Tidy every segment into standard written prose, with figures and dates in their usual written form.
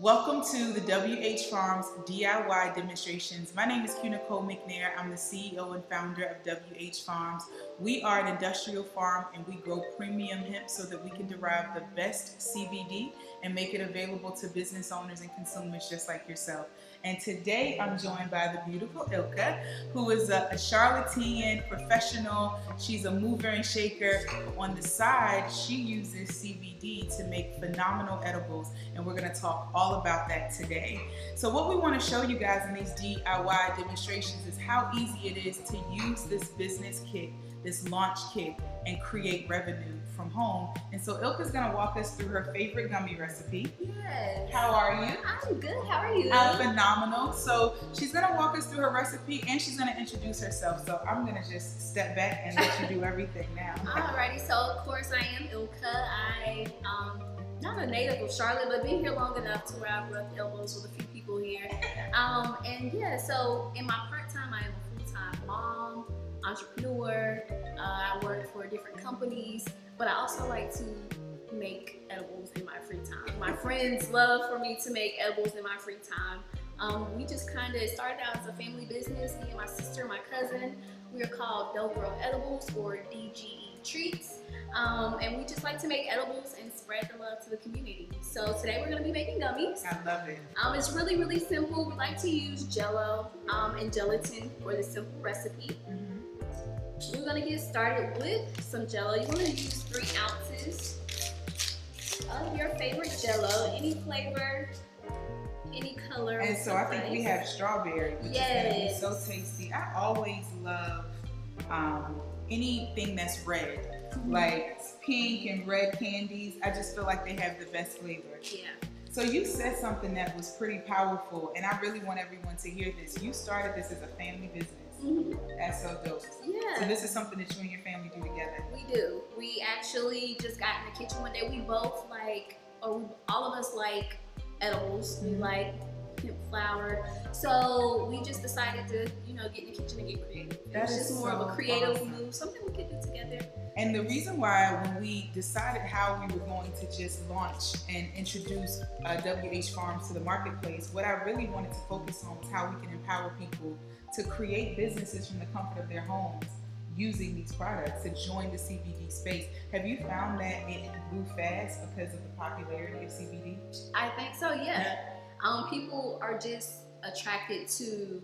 Welcome to the WH Farms DIY demonstrations. My name is Q Nicole McNair. I'm the CEO and founder of WH Farms. We are an industrial farm and we grow premium hemp so that we can derive the best CBD and make it available to business owners and consumers just like yourself. And today I'm joined by the beautiful Ilka, who is a charlatan professional. She's a mover and shaker. On the side, she uses CBD to make phenomenal edibles, and we're going to talk all about that today. So what we want to show you guys in these DIY demonstrations is how easy it is to use this business kit, this launch kit, and create revenue from home. And so Ilka's gonna walk us through her favorite gummy recipe. Yes. How are you? I'm good. How are you? I'm phenomenal. So she's gonna walk us through her recipe and she's gonna introduce herself. So I'm gonna just step back and let you do everything now. Alrighty. So of course I am Ilka. Not a native of Charlotte, but been here long enough to where I've rubbed elbows with a few people here. And yeah, so in my part time, I am a full-time mom, entrepreneur. I work for different companies, but I also like to make edibles in my free time. My friends love for me to make edibles in my free time. We just kind of started out as a family business, me and my sister, my cousin. We are called Dope Girl Edibles, or DGE Treats. And we just like to make edibles and spread the love to the community. So today we're going to be making gummies. I love it. It's really, really simple. We like to use Jello and gelatin for this simple recipe. We're going to get started with some Jello. You want to use 3 ounces of your favorite Jello, any flavor, any color. And so I think we have strawberry, which is going to be so tasty. I always love anything that's red. Like pink and red candies, I just feel like they have the best flavor. Yeah. So you said something that was pretty powerful, and I really want everyone to hear this. You started this as a family business. That's so dope. Yeah. So this is something that you and your family do together. We do. We actually just got in the kitchen one day. We both like, or all of us like edibles. We like hemp flower. So we just decided to, get in the kitchen and get creative. It's just more of a creative move, something we could do together. And the reason why, when we decided how we were going to just launch and introduce WH Farms to the marketplace, what I really wanted to focus on was how we can empower people to create businesses from the comfort of their homes using these products to join the CBD space. Have you found that it grew fast because of the popularity of CBD? I think so, yeah. People are just attracted to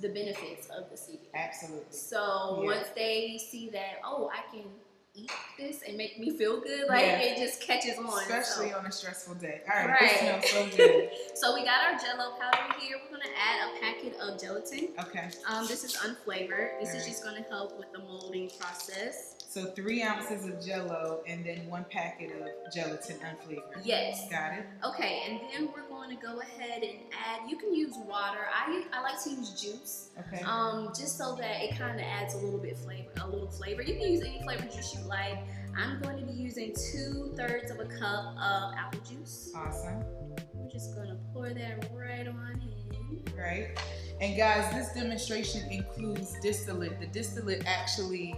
the benefits of the CBD. Absolutely. So once they see that, oh, I can eat this and make me feel good, it just catches on. Especially on a stressful day. All right, this smells so good. So we got our Jello powder here. We're gonna add a packet of gelatin. Okay. This is unflavored. This is just gonna help with the molding process. So 3 ounces of Jello and then 1 packet of gelatin unflavored. Yes. Got it. Okay, and then we're going to go ahead and add, you can use water. I like to use juice. Okay. Just so that it kind of adds a little flavor. You can use any flavor juice you like. I'm going to be using 2/3 of a cup of apple juice. Awesome. We're just going to pour that right on in. Right. And guys, this demonstration includes distillate. The distillate actually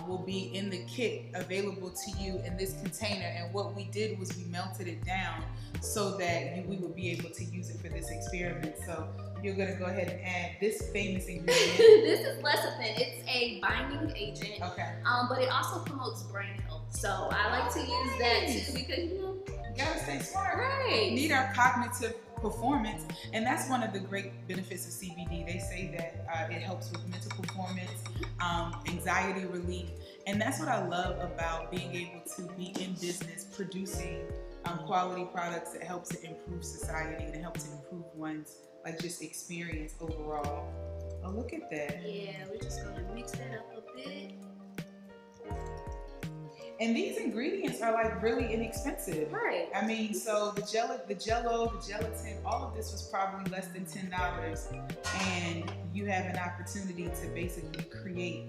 will be in the kit available to you in this container, and what we did was we melted it down so that we would be able to use it for this experiment. So you're going to go ahead and add this famous ingredient. This is lecithin. It's a binding agent, but it also promotes brain health. So I like to use that too because you gotta stay smart. Right. We need our cognitive performance, and that's one of the great benefits of CBD. They say that it helps with mental performance, anxiety relief, and that's what I love about being able to be in business producing quality products that help to improve society and help to improve one's just experience overall. Oh, look at that. Yeah, we're just gonna mix that up a bit. And these ingredients are really inexpensive. Right. I mean, so the Jello, the gelatin, all of this was probably less than $10, and you have an opportunity to basically create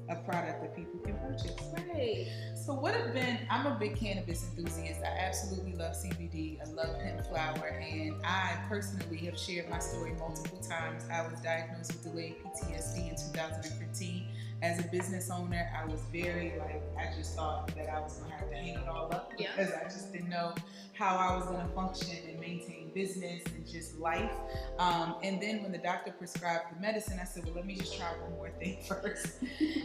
a product that people can purchase. Right. So what have been, I'm a big cannabis enthusiast. I absolutely love CBD. I love hemp flower, and I personally have shared my story multiple times. I was diagnosed with delayed PTSD in 2015. As a business owner, I was very I just thought that I was gonna have to hang it all up Yeah. because I just didn't know how I was going to function and maintain business and just life. And then when the doctor prescribed the medicine, I said, well, let me just try one more thing first.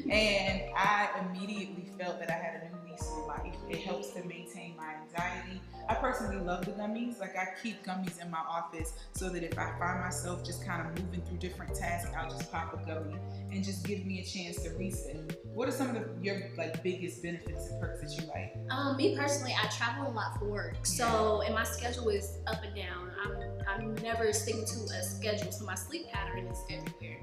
And I immediately felt that I had a new lease on life. It helps to maintain my anxiety. I personally love the gummies. Like, I keep gummies in my office so that if I find myself just kind of moving through different tasks, I'll just pop a gummy and just give me a chance to reset. What are some of your like biggest benefits and perks that you like? Me personally, I travel a lot for work, so and my schedule is up and down. I'm never sticking to a schedule, so my sleep pattern is everywhere.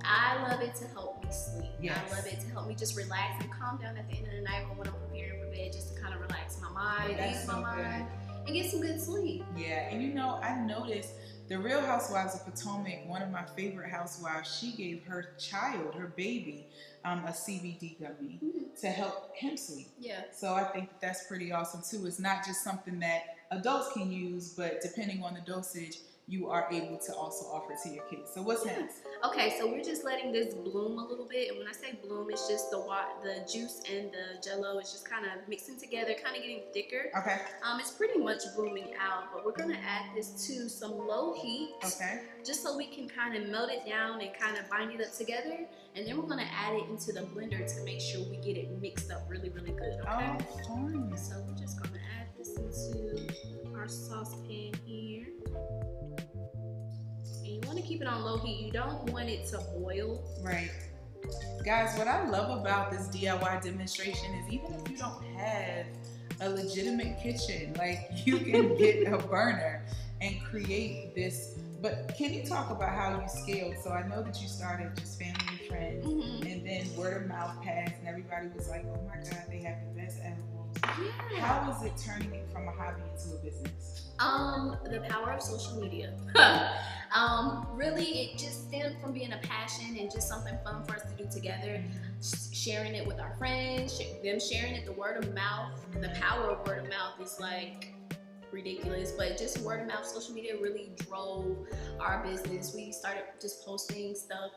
I love it to help me sleep. Yes. I love it to help me just relax and calm down at the end of the night or when I'm preparing for bed, just to kind of relax my mind, ease my mind, and get some good sleep. Yeah, and you know, I noticed the Real Housewives of Potomac, one of my favorite housewives, she gave her child, her baby, a CBD gummy to help him sleep. Yeah. So I think that's pretty awesome too. It's not just something that adults can use, but depending on the dosage, you are able to also offer to your kids. So what's next? Okay, so we're just letting this bloom a little bit, and when I say bloom, it's just the juice and the jello is just kind of mixing together, kind of getting thicker. Okay. It's pretty much blooming out, but we're gonna add this to some low heat. Okay. Just so we can kind of melt it down and kind of bind it up together, and then we're gonna add it into the blender to make sure we get it mixed up really, really good. Okay. Oh, fun. So we're just gonna add this into our saucepan here. You want to keep it on low heat. You don't want it to boil. Right. Guys, what I love about this DIY demonstration is even if you don't have a legitimate kitchen, like, you can get a burner and create this. But can you talk about how you scaled? So I know that you started just family and friends, and then word of mouth passed, and everybody was like, oh my God, they have the best edibles. Yeah. How is it turning it from a hobby into a business? The power of social media. Really, it just stemmed from being a passion and just something fun for us to do together. Sharing it with our friends, them sharing it, the word of mouth. The power of word of mouth is like ridiculous, but just word of mouth, social media really drove our business. We started just posting stuff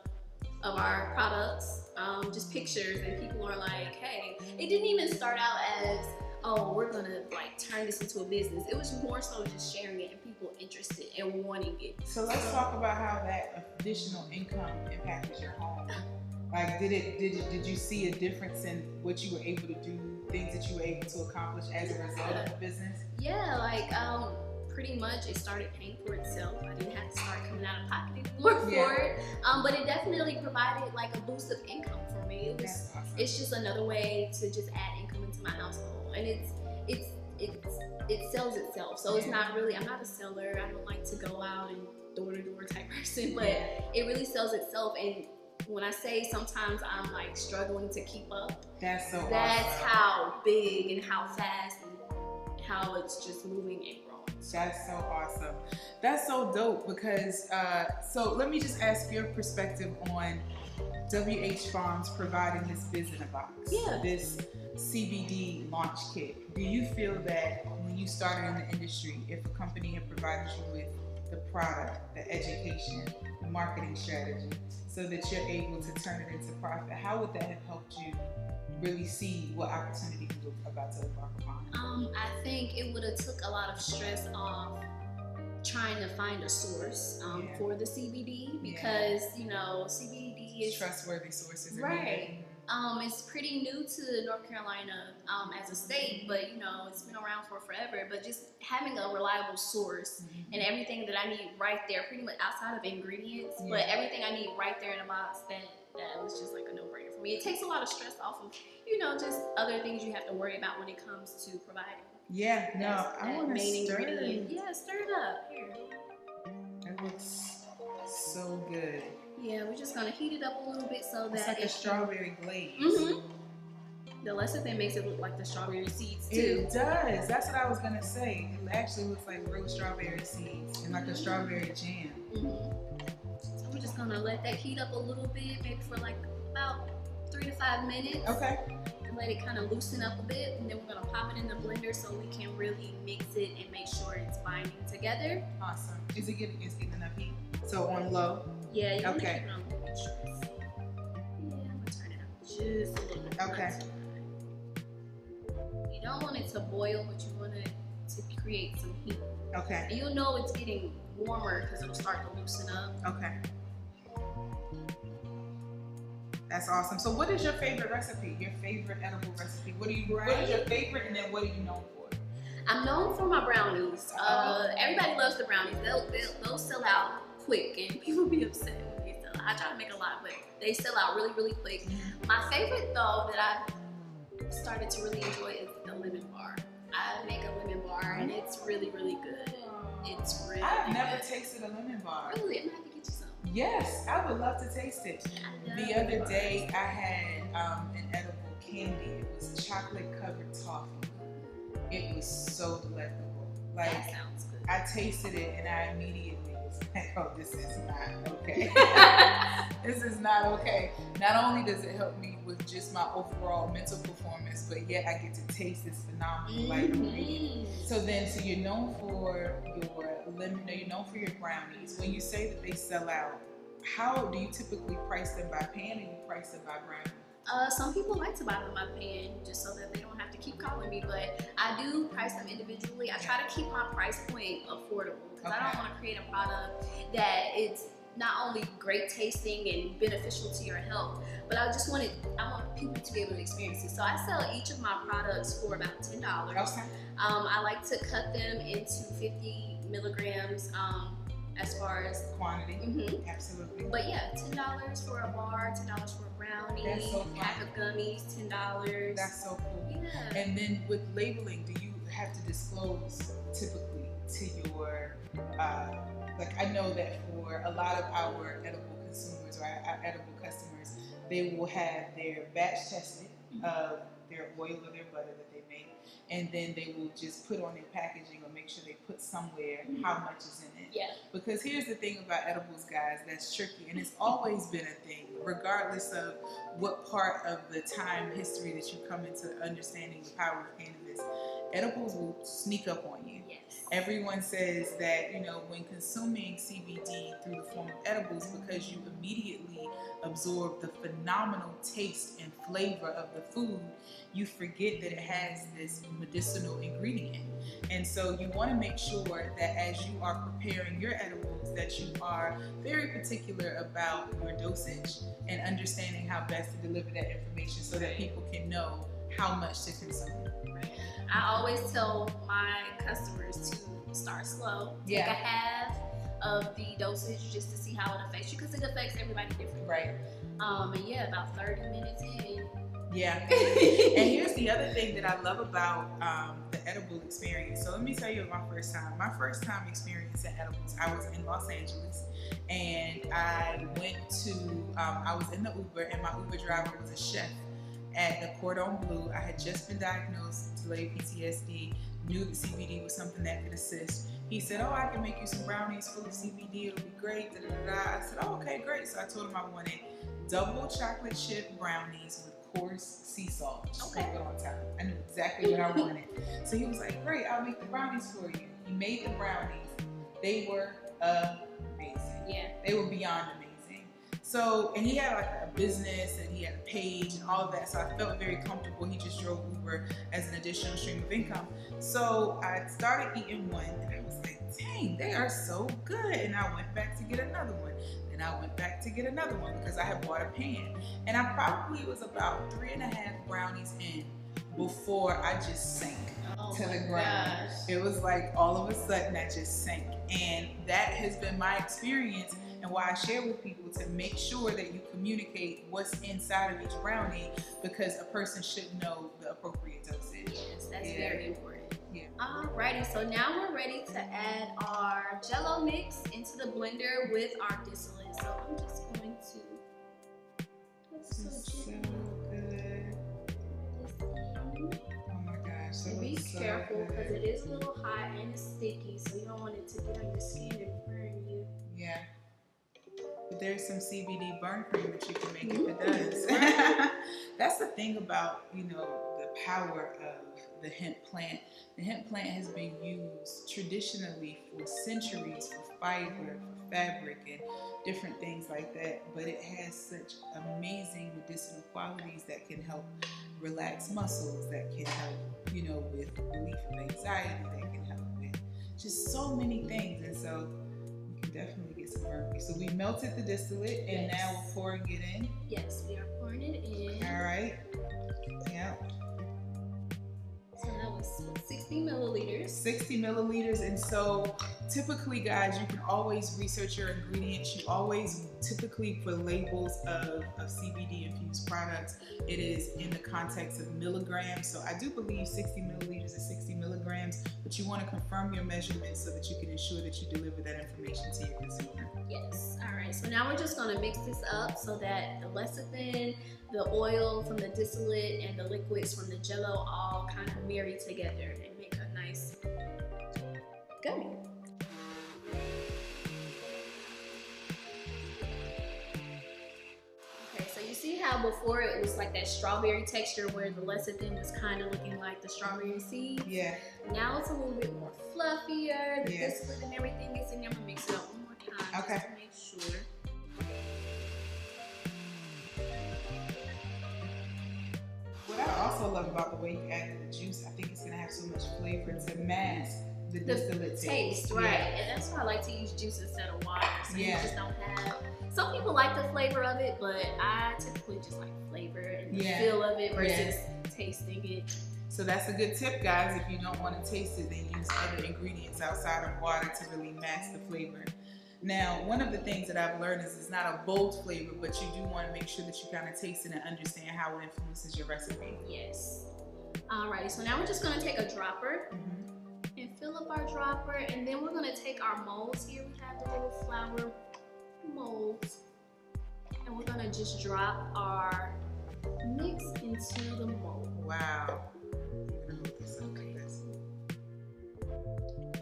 of our products, just pictures, and people are like, hey, it didn't even start out as, oh, we're gonna like turn this into a business. It was more so just sharing it and people interested and wanting it. So let's talk about how that additional income impacted your home. Like, did you see a difference in what you were able to do, things that you were able to accomplish as a result of the business? Yeah, like pretty much it started paying for itself. I didn't have to start coming out of pocket anymore for it. But it definitely provided like a boost of income for me. It was, awesome. It's just another way to just add income into my household, and it sells itself. So it's not really, I'm not a seller. I don't like to go out and door-to-door type person, but it really sells itself. And when I say sometimes I'm like struggling to keep up, that's awesome. How big and how fast and how it's just moving and growing. That's so awesome. That's so dope because, so let me just ask your perspective on WH Farms providing this biz in a box, this CBD launch kit. Do you feel that when you started in the industry, if a company had provided you with the product, the education, the marketing strategy, so that you're able to turn it into profit, how would that have helped you really see what opportunity you were about to embark upon? I think it would have took a lot of stress off trying to find a source for the CBD, because you know, CBD is trustworthy sources, right? It's pretty new to North Carolina as a state, but you know, it's been around for forever. But just having a reliable source and everything that I need right there, pretty much outside of ingredients, but everything I need right there in a box, that was just like a no-brainer for me. It takes a lot of stress off of, you know, just other things you have to worry about when it comes to providing. Yeah, no, I want to stir it. Yeah, stir it up. Here. It looks so good. Yeah, we're just gonna heat it up a little bit so that it's like a strawberry glaze. The lecithin makes it look like the strawberry seeds too. It does. That's what I was gonna say. It actually looks like real strawberry seeds and like a strawberry jam. So we're just gonna let that heat up a little bit, maybe for like about 3 to 5 minutes. Okay. And let it kind of loosen up a bit, and then we're gonna pop it in the blender so we can really mix it and make sure it's binding together. Awesome. Is it getting enough heat? So on low? Yeah, you want to keep it on low. Yeah, I'm gonna turn it up just a little bit. Okay. You don't want it to boil, but you want it to create some heat. Okay. And you'll know it's getting warmer because it'll start to loosen up. Okay. That's awesome. So what is your favorite recipe? Your favorite edible recipe? What is your favorite, and then what are you known for? I'm known for my brownies. Everybody loves the brownies. They'll sell out quick, and people be upset when they sell out. I try to make a lot, but they sell out really, really quick. My favorite, though, that I started to really enjoy is the lemon bar. I make a lemon bar, and it's really, really good. It's really I've never tasted a lemon bar. Really? I'm gonna have to get you some. Yes, I would love to taste it. The other day, I had an edible candy. It was chocolate covered toffee. It was so delectable. Like, that sounds good. I tasted it and I immediately was like, oh, this is not okay. This is not okay. Not only does it help me with just my overall mental performance, but yet I get to taste this phenomenal like ingredient. So you're known for your lemon, you're known for your brownies. When you say that they sell out, how do you typically price them, by pan, or you price them by brownie? Some people like to buy them by pan just so that they don't have to keep calling me, but I do price them individually. I try to keep my price point affordable because I don't want to create a product that it's not only great tasting and beneficial to your health, but I want people to be able to experience it. So I sell each of my products for about $10. Okay. I like to cut them into 50 milligrams as far as quantity. Absolutely. But yeah, $10 for a bar, $10 for a brownie, that's so pack of gummies, $10. That's so cool. Yeah. And then with labeling, do you have to disclose typically to your like, I know that for a lot of our edible consumers or our edible customers, they will have their batch tested of their oil or their butter that they make, and then they will just put on their packaging or make sure they put somewhere how much is in it. Yeah. Because here's the thing about edibles, guys, that's tricky, and it's always been a thing, regardless of what part of the time history that you come into understanding the power of cannabis. Edibles will sneak up on you. Yes. Everyone says that, when consuming CBD through the form of edibles, because you immediately absorb the phenomenal taste and flavor of the food, you forget that it has this medicinal ingredient. And so you want to make sure that as you are preparing your edibles, that you are very particular about your dosage and understanding how best to deliver that information so that people can know how much to consume. I always tell my customers to start slow. Take a half of the dosage just to see how it affects you, because it affects everybody differently. Right. And yeah, about 30 minutes in. Yeah. And here's the other thing that I love about the edible experience. So let me tell you about my first time. My first time experiencing edibles, I was in Los Angeles, and I went to, I was in the Uber, and my Uber driver was a chef at the Cordon Bleu. I had just been diagnosed with delayed PTSD, knew that CBD was something that could assist. He said, oh, I can make you some brownies full of CBD, it'll be great, da, da, da, da. I said, oh, okay, great. So I told him I wanted double chocolate chip brownies with coarse sea salt. Just put it on top. I knew exactly what I wanted. So he was like, great, I'll make the brownies for you. He made the brownies. They were amazing. Yeah. They were beyond amazing. So, and he had like a business and he had a page and all of that. So I felt very comfortable. He just drove Uber as an additional stream of income. So I started eating one and I was like, dang, they are so good. And I went back to get another one. And I went back to get another one because I had bought a pan. And I probably was about 3.5 brownies in before I just sank to the ground. Gosh. It was like all of a sudden I just sank. And that has been my experience, and why I share with people to make sure that you communicate what's inside of each brownie, because a person should know the appropriate dosage. Yes, that's very important. Yeah. Alrighty, so now we're ready to add our Jello mix into the blender with our distillate. So I'm just going to. This is so good. Oh my gosh. And be careful because it is a little hot and it's sticky, so you don't want it to get on your skin and burn you. Yeah. But there's some CBD burn cream that you can make if it does. That's the thing about, the power of the hemp plant. The hemp plant has been used traditionally for centuries for fiber, for fabric, and different things like that. But it has such amazing medicinal qualities that can help relax muscles, that can help, with relief of anxiety, that can help with just so many things. And so we can definitely get some mercury. So we melted the distillate, and now we're pouring it in. Yes, we are pouring it in. All right. Yeah. So that was 60 milliliters. 60 milliliters. And so typically, guys, you can always research your ingredients. You always typically, for labels of CBD infused products, it is in the context of milligrams. So I do believe 60 milliliters is 60 milligrams, but you want to confirm your measurements so that you can ensure that you deliver that information to your consumer. Yes. All right. So now we're just going to mix this up so that the lecithin, the oil from the distillate, and the liquids from the jello all kind of marry together and make a nice gummy. Okay, so you see how before it was like that strawberry texture where the lecithin was kind of looking like the strawberry seeds? Yeah. Now it's a little bit more fluffier. The distillate and everything is in there. I'm going to mix it up one more time just to make sure. What I also love about the way you added the juice, I think it's gonna have so much flavor to mask the distillate taste. Right? And that's why I like to use juice instead of water. So you Yeah. just don't have. Some people like the flavor of it, but I typically just like flavor and the feel of it versus tasting it. So that's a good tip, guys. If you don't want to taste it, then use other ingredients outside of water to really mask the flavor. Now, one of the things that I've learned is it's not a bold flavor, but you do want to make sure that you kind of taste it and understand how it influences your recipe. Yes. Alrighty, so now we're just going to take a dropper and fill up our dropper, and then we're going to take our molds here. We have the little flour molds, and we're going to just drop our mix into the mold. Wow.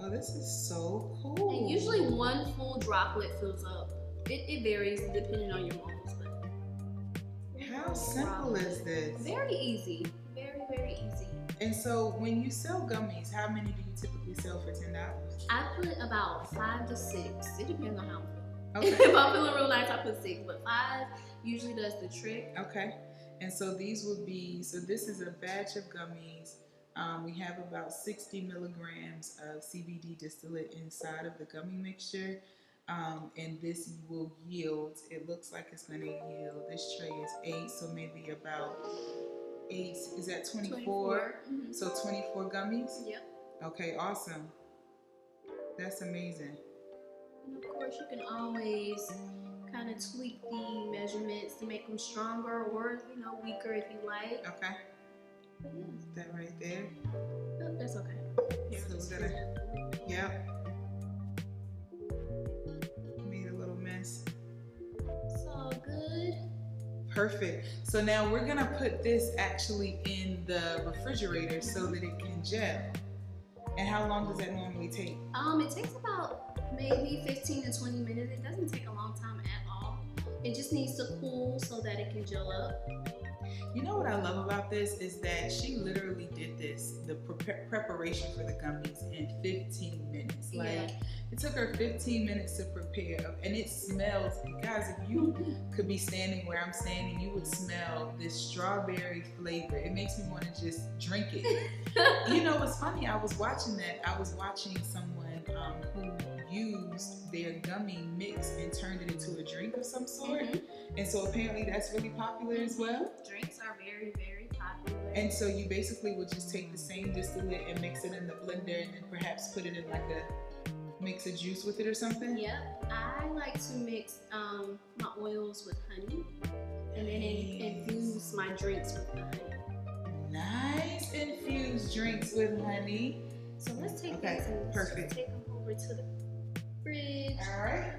Oh, this is so cool. And usually one full droplet fills up. It varies depending on your molds. But how simple is this? Very easy. Very, very easy. And so when you sell gummies, how many do you typically sell for $10? I put about 5 to 6. It depends on how I'm feeling. Okay. If I'm feeling real nice, I put 6, but 5 usually does the trick. Okay. And so these would be, so this is a batch of gummies. We have about 60 milligrams of CBD distillate inside of the gummy mixture. And this will yield, it looks like it's going to yield, this tray is 8, so maybe about 8, is that 24? So 24 gummies? Yep. Okay, awesome. That's amazing. And of course, you can always kind of tweak the measurements to make them stronger or, weaker if you like. Okay. That right there. Oh, that's okay. So we're gonna, yep. Made a little mess. It's all good. Perfect. So now we're gonna put this actually in the refrigerator so that it can gel. And how long does that normally take? It takes about maybe 15 to 20 minutes. It doesn't take a long time at all. It just needs to cool so that it can gel up. You know what I love about this is that she literally did this, the preparation for the gummies, in 15 minutes. Like, it took her 15 minutes to prepare, and it smells, guys, if you could be standing where I'm standing, you would smell this strawberry flavor. It makes me want to just drink it. You know, it's funny, I was watching someone who used their gummy mix and turned it into a drink of some sort. And so apparently that's really popular as well. Drinks are very, very popular. And so you basically would just take the same distillate and mix it in the blender and then perhaps put it in like mix a juice with it or something? Yep. I like to mix my oils with honey and then infuse my drinks with the honey. Nice. Infused drinks with honey. So let's take these and perfect. Take them over to the fridge. All right.